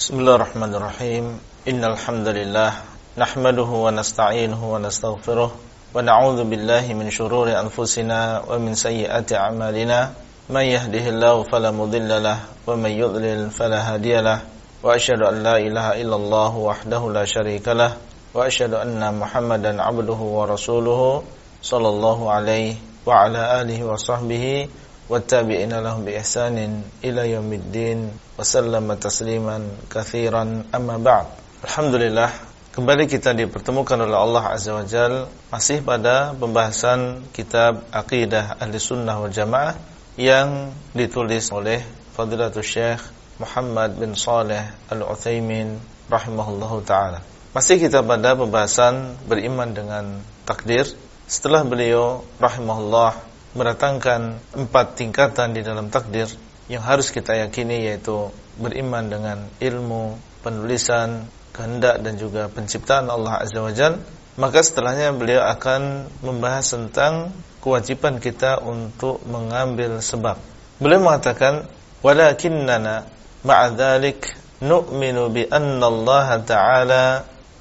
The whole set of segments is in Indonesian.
Bismillahirrahmanirrahim. Innal hamdalillah nahmaduhu wa nasta'inuhu wa nastaghfiruh wa na'udzu billahi min shururi anfusina wa min sayyiati a'malina. May yahdihillahu fala mudilla lahu wa may yudlil fala hadiya lahu. Wa asyhadu an la ilaha illallah wahdahu la syarika lahu wa asyhadu anna Muhammadan 'abduhu wa rasuluhu sallallahu alaihi wa ala alihi wa sahbihi wattabi'ina lahum bi ihsanin ila yaumiddin wa sallama tasliman katsiran amma ba'd. Alhamdulillah, kembali kita dipertemukan oleh Allah Azza wa Jalla masih pada pembahasan kitab Aqidah Ahlussunnah wal Jamaah yang ditulis oleh Fadilatul Syekh Muhammad bin Shalih Al-Utsaimin rahimahullahu taala. Masih kita pada pembahasan beriman dengan takdir setelah beliau rahimahullah mendatangkan 4 tingkatan di dalam takdir yang harus kita yakini, yaitu beriman dengan ilmu, penulisan, kehendak dan juga penciptaan Allah Azza wa Jalla. Maka setelahnya beliau akan membahas tentang kewajiban kita untuk mengambil sebab. Beliau mengatakan, walakinnana ma'a dzalik nu'minu bi anna Allah Ta'ala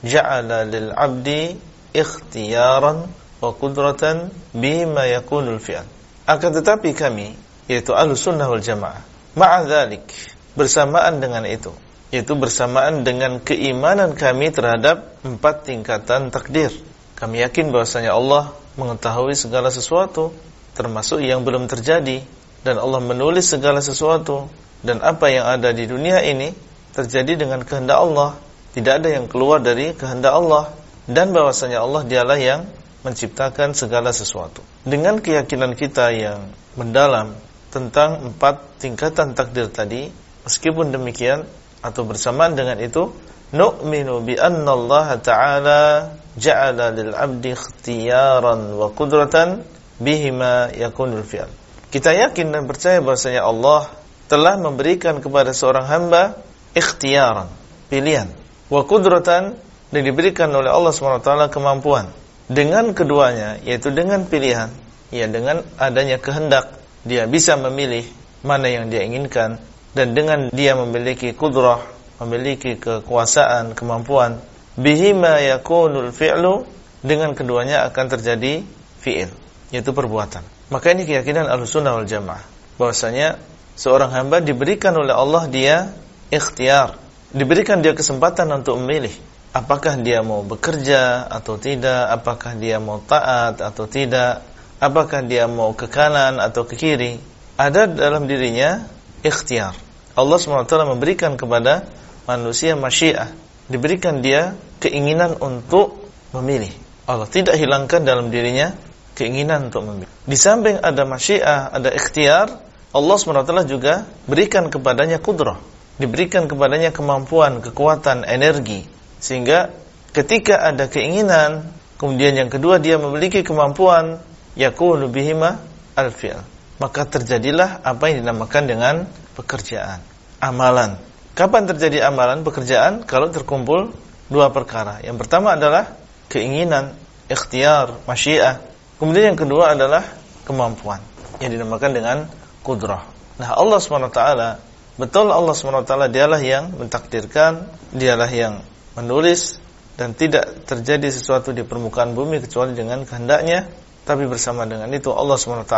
ja'ala lil 'abdi ikhtiyaran wa qudratan bima yakunul fi'al. Akan tetapi kami, yaitu Ahlussunnah wal Jamaah, ma'a dzalik, bersamaan dengan itu, yaitu bersamaan dengan keimanan kami terhadap 4 tingkatan takdir. Kami yakin bahwasanya Allah mengetahui segala sesuatu, termasuk yang belum terjadi, dan Allah menulis segala sesuatu, dan apa yang ada di dunia ini terjadi dengan kehendak Allah, tidak ada yang keluar dari kehendak Allah, dan bahwasanya Allah dialah yang menciptakan segala sesuatu. Dengan keyakinan kita yang mendalam tentang 4 tingkatan takdir tadi, meskipun demikian atau bersamaan dengan itu, nu'minu bi anna Allah Ta'ala ja'ala lil 'abdi ikhtiyaran wa qudratan bihima yakunul fi'al. Kita yakin dan percaya bahwasanya Allah telah memberikan kepada seorang hamba ikhtiyaran, pilihan, wa qudratan, dan diberikan oleh Allah SWT kemampuan. Dengan keduanya, yaitu dengan pilihan, ya, dengan adanya kehendak, dia bisa memilih mana yang dia inginkan, dan dengan dia memiliki kudrah, memiliki kekuasaan, kemampuan, bihima yakunul fi'lu, dengan keduanya akan terjadi fi'il, yaitu perbuatan. Maka ini keyakinan Ahlussunnah wal Jamaah, bahwasanya seorang hamba diberikan oleh Allah dia ikhtiar, diberikan dia kesempatan untuk memilih apakah dia mau bekerja atau tidak, apakah dia mau taat atau tidak, apakah dia mau ke kanan atau ke kiri. Ada dalam dirinya ikhtiar. Allah SWT memberikan kepada manusia masyiah, diberikan dia keinginan untuk memilih. Allah tidak hilangkan dalam dirinya keinginan untuk memilih. Di samping ada masyiah, ada ikhtiar, Allah SWT juga berikan kepadanya kudrah, diberikan kepadanya kemampuan, kekuatan, energi. Sehingga ketika ada keinginan, kemudian yang kedua dia memiliki kemampuan, yakunu bihima al-fi'l, maka terjadilah apa yang dinamakan dengan pekerjaan, amalan. Kapan terjadi amalan, pekerjaan? Kalau terkumpul 2 perkara. Yang pertama adalah keinginan, ikhtiar, masyiah. Kemudian yang kedua adalah kemampuan, yang dinamakan dengan kudrah. Nah, Allah SWT, betul Allah SWT dialah yang mentakdirkan, dialah yang menulis, dan tidak terjadi sesuatu di permukaan bumi kecuali dengan kehendaknya. Tapi bersama dengan itu Allah SWT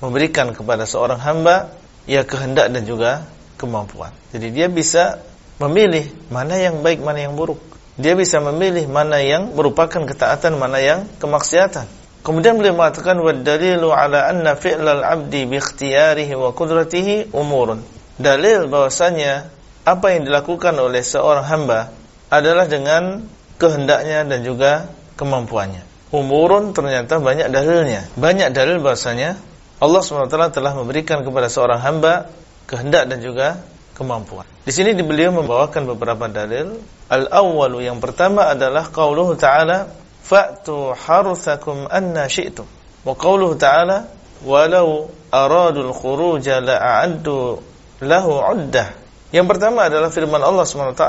memberikan kepada seorang hamba ya kehendak dan juga kemampuan. Jadi dia bisa memilih mana yang baik, mana yang buruk. Dia bisa memilih mana yang merupakan ketaatan, mana yang kemaksiatan. Kemudian beliau mengatakan, wad-dalilu ala anna fi'lal 'abdi bi ikhtiyarihi wa qudratihi umurun. Dalil bahwasanya apa yang dilakukan oleh seorang hamba adalah dengan kehendaknya dan juga kemampuannya. Umurun, ternyata banyak dalilnya. Banyak dalil bahasanya Allah SWT telah memberikan kepada seorang hamba kehendak dan juga kemampuan. Di sini beliau membawakan beberapa dalil. Al-awwalu, yang pertama adalah qauluhu ta'ala, fa'tu haruthakum anna syi'tum. Wa qauluhu ta'ala, walau aradul khuruja la'addu lahu 'uddah. Yang pertama adalah firman Allah SWT,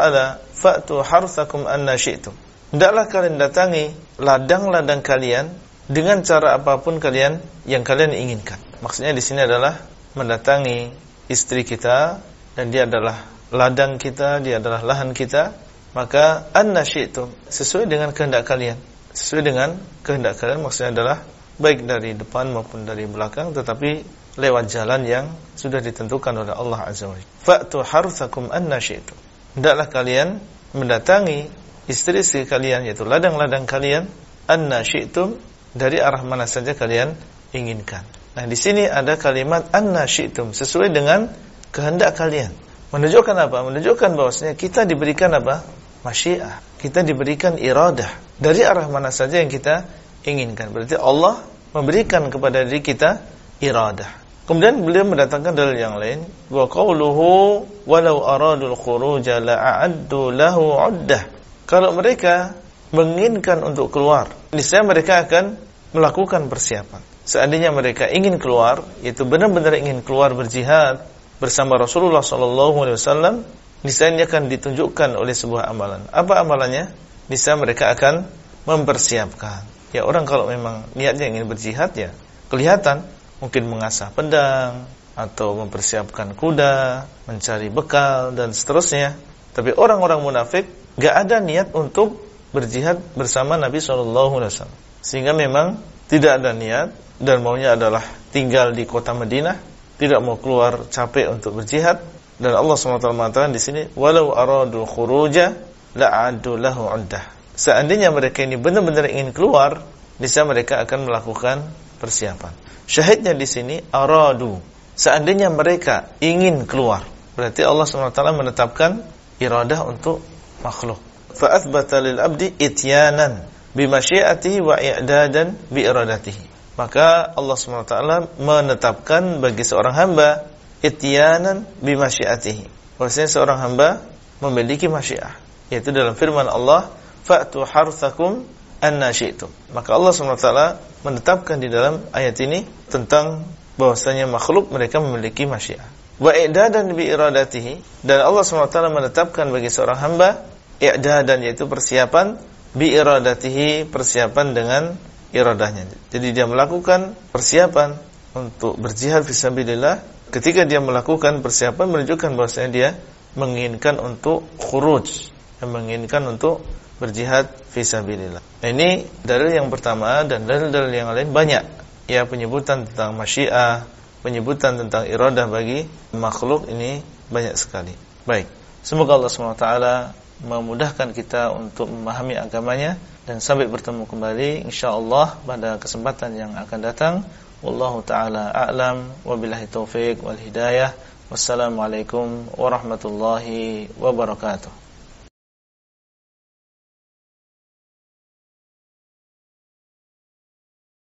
fa'tu harthakum anna syi'tum. Hendaklah kalian datangi ladang-ladang kalian dengan cara apapun yang kalian inginkan. Maksudnya di sini adalah mendatangi istri kita dan dia adalah ladang kita, dia adalah lahan kita, maka anna syi'tum, sesuai dengan kehendak kalian. Sesuai dengan kehendak kalian maksudnya adalah baik dari depan maupun dari belakang, tetapi lewat jalan yang sudah ditentukan oleh Allah Azza wa Jalla. Fa'tu harthakum anna syi'tum. Hendaklah kalian mendatangi istri-istri kalian, yaitu ladang-ladang kalian, anna syi'tum, dari arah mana saja kalian inginkan. Nah, di sini ada kalimat anna syi'tum, sesuai dengan kehendak kalian. Menunjukkan apa? Menunjukkan bahwasanya kita diberikan apa? Masyiah. Kita diberikan iradah dari arah mana saja yang kita inginkan. Berarti Allah memberikan kepada diri kita iradah. Kemudian beliau mendatangkan dalil yang lain, wa qauluhu walau aradul khuruja la'addu lahu 'uddah. Kalau mereka menginginkan untuk keluar, niscaya mereka akan melakukan persiapan. Seandainya mereka ingin keluar, yaitu benar-benar ingin keluar berjihad bersama Rasulullah SAW, niscaya akan ditunjukkan oleh sebuah amalan. Apa amalannya? Niscaya mereka akan mempersiapkan. Ya, orang kalau memang niatnya ingin berjihad, ya kelihatan, mungkin mengasah pedang atau mempersiapkan kuda, mencari bekal dan seterusnya. Tapi orang-orang munafik gak ada niat untuk berjihad bersama Nabi SAW, sehingga memang tidak ada niat dan maunya adalah tinggal di kota Madinah, tidak mau keluar capek untuk berjihad. Dan Allah SWT mengatakan di sini, walau aradul khuruja la'addu lahu 'uddah. Seandainya mereka ini benar-benar ingin keluar, niscaya mereka akan melakukan persiapan. Syahidnya di sini aradu. Seandainya mereka ingin keluar, berarti Allah SWT menetapkan iradah untuk makhluk. Fa athbata lil abdi ityanan bi masyiatihi wa i'dadan bi iradatihi. Maka Allah SWT menetapkan bagi seorang hamba ityanan bi masyiatihi. Bahwasanya seorang hamba memiliki masyiah, yaitu dalam firman Allah, fa'tu harthakum anna syi'tum. Maka Allah SWT menetapkan di dalam ayat ini tentang bahwasanya makhluk mereka memiliki masyiah. Wa i'dadan bi iradatihi, dan Allah SWT menetapkan bagi seorang hamba i'dadan, yaitu persiapan, bi iradatihi, persiapan dengan iradahnya. Jadi dia melakukan persiapan untuk berjihad fisabilillah. Ketika dia melakukan persiapan, menunjukkan bahwasanya dia menginginkan untuk khuruj, yang menginginkan untuk berjihad fisabilillah. Nah, ini dalil yang pertama, dan dalil-dalil yang lain banyak. Ya, penyebutan tentang masyiah, penyebutan tentang iradah bagi makhluk ini banyak sekali. Baik, semoga Allah SWT memudahkan kita untuk memahami agamanya, dan sampai bertemu kembali insyaallah pada kesempatan yang akan datang. Wallahu taala a'lam, wabillahi taufik wal hidayah. Wassalamualaikum warahmatullahi wabarakatuh.